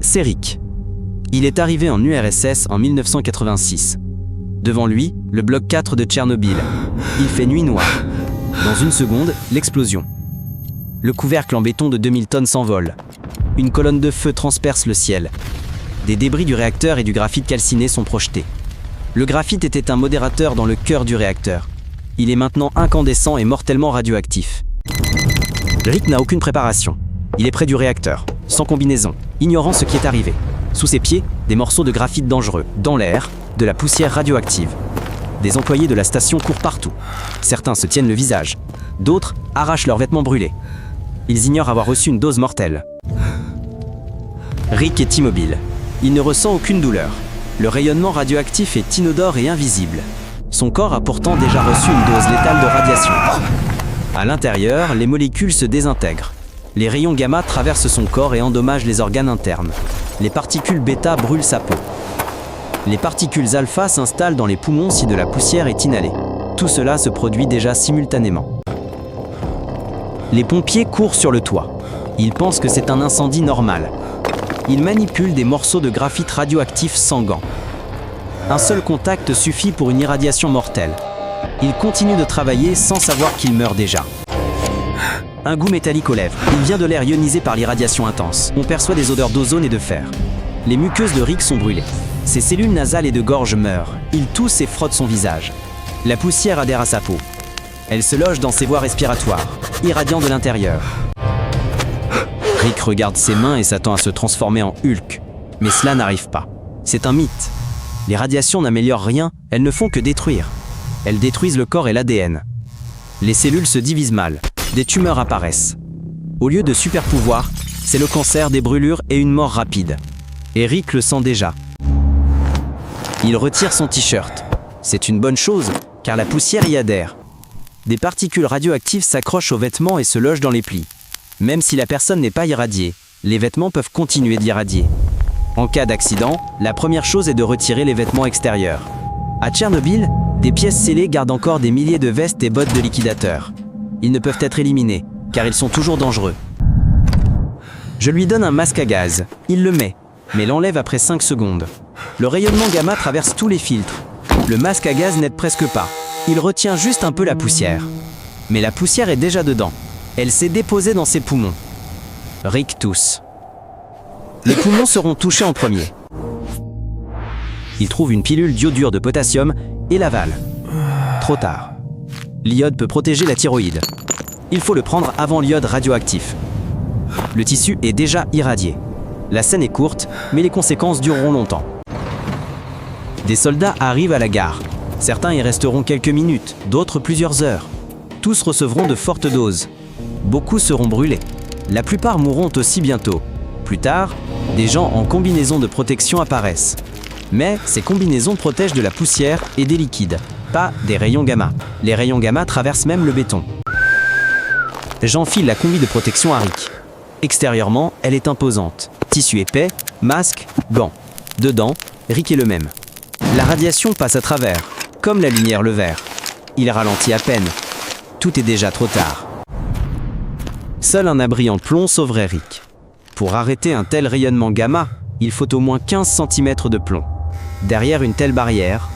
c'est Rick. Il est arrivé en URSS en 1986. Devant lui, le bloc 4 de Tchernobyl. Il fait nuit noire. Dans une seconde, l'explosion. Le couvercle en béton de 2000 tonnes s'envole. Une colonne de feu transperce le ciel. Des débris du réacteur et du graphite calciné sont projetés. Le graphite était un modérateur dans le cœur du réacteur. Il est maintenant incandescent et mortellement radioactif. Rick n'a aucune préparation. Il est près du réacteur, sans combinaison, ignorant ce qui est arrivé. Sous ses pieds, des morceaux de graphite dangereux. Dans l'air, de la poussière radioactive. Des employés de la station courent partout. Certains se tiennent le visage. D'autres arrachent leurs vêtements brûlés. Ils ignorent avoir reçu une dose mortelle. Rick est immobile. Il ne ressent aucune douleur. Le rayonnement radioactif est inodore et invisible. Son corps a pourtant déjà reçu une dose létale de radiation. À l'intérieur, les molécules se désintègrent. Les rayons gamma traversent son corps et endommagent les organes internes. Les particules bêta brûlent sa peau. Les particules alpha s'installent dans les poumons si de la poussière est inhalée. Tout cela se produit déjà simultanément. Les pompiers courent sur le toit. Ils pensent que c'est un incendie normal. Ils manipulent des morceaux de graphite radioactif sans gants. Un seul contact suffit pour une irradiation mortelle. Ils continuent de travailler sans savoir qu'ils meurent déjà. Un goût métallique aux lèvres. Il vient de l'air ionisé par l'irradiation intense. On perçoit des odeurs d'ozone et de fer. Les muqueuses de Rick sont brûlées. Ses cellules nasales et de gorge meurent. Il tousse et frotte son visage. La poussière adhère à sa peau. Elle se loge dans ses voies respiratoires, irradiant de l'intérieur. Rick regarde ses mains et s'attend à se transformer en Hulk. Mais cela n'arrive pas. C'est un mythe. Les radiations n'améliorent rien, elles ne font que détruire. Elles détruisent le corps et l'ADN. Les cellules se divisent mal. Des tumeurs apparaissent. Au lieu de super pouvoirs, c'est le cancer, des brûlures et une mort rapide. Et Rick le sent déjà. Il retire son t-shirt. C'est une bonne chose, car la poussière y adhère. Des particules radioactives s'accrochent aux vêtements et se logent dans les plis. Même si la personne n'est pas irradiée, les vêtements peuvent continuer d'irradier. En cas d'accident, la première chose est de retirer les vêtements extérieurs. À Tchernobyl, des pièces scellées gardent encore des milliers de vestes et bottes de liquidateurs. Ils ne peuvent être éliminés, car ils sont toujours dangereux. Je lui donne un masque à gaz. Il le met, mais l'enlève après 5 secondes. Le rayonnement gamma traverse tous les filtres. Le masque à gaz n'aide presque pas. Il retient juste un peu la poussière. Mais la poussière est déjà dedans. Elle s'est déposée dans ses poumons. Rick tousse. Les poumons seront touchés en premier. Il trouve une pilule d'iodure de potassium et l'avale. Trop tard. L'iode peut protéger la thyroïde. Il faut le prendre avant l'iode radioactif. Le tissu est déjà irradié. La scène est courte, mais les conséquences dureront longtemps. Des soldats arrivent à la gare. Certains y resteront quelques minutes, d'autres plusieurs heures. Tous recevront de fortes doses. Beaucoup seront brûlés. La plupart mourront aussi bientôt. Plus tard, des gens en combinaison de protection apparaissent. Mais ces combinaisons protègent de la poussière et des liquides, pas des rayons gamma. Les rayons gamma traversent même le béton. J'enfile la combi de protection à Rick. Extérieurement, elle est imposante. Tissu épais, masque, gants. Dedans, Rick est le même. La radiation passe à travers, comme la lumière le verre. Il ralentit à peine. Tout est déjà trop tard. Seul un abri en plomb sauverait Rick. Pour arrêter un tel rayonnement gamma, il faut au moins 15 cm de plomb. Derrière une telle barrière,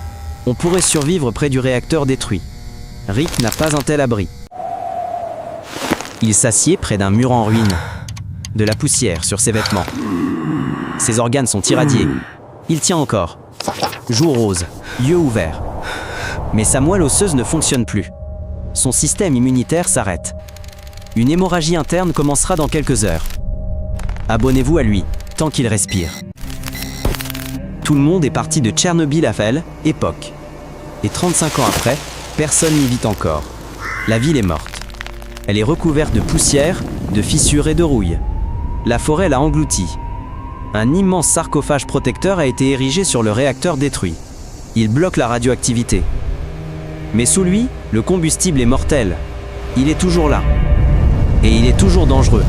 on pourrait survivre près du réacteur détruit. Rick n'a pas un tel abri. Il s'assied près d'un mur en ruine. De la poussière sur ses vêtements. Ses organes sont irradiés. Il tient encore. Joues roses, yeux ouverts. Mais sa moelle osseuse ne fonctionne plus. Son système immunitaire s'arrête. Une hémorragie interne commencera dans quelques heures. Abonnez-vous à lui, tant qu'il respire. Tout le monde est parti de Tchernobyl à Vel, époque. Et 35 ans après, personne n'y vit encore. La ville est morte. Elle est recouverte de poussière, de fissures et de rouille. La forêt l'a engloutie. Un immense sarcophage protecteur a été érigé sur le réacteur détruit. Il bloque la radioactivité. Mais sous lui, le combustible est mortel. Il est toujours là. Et il est toujours dangereux.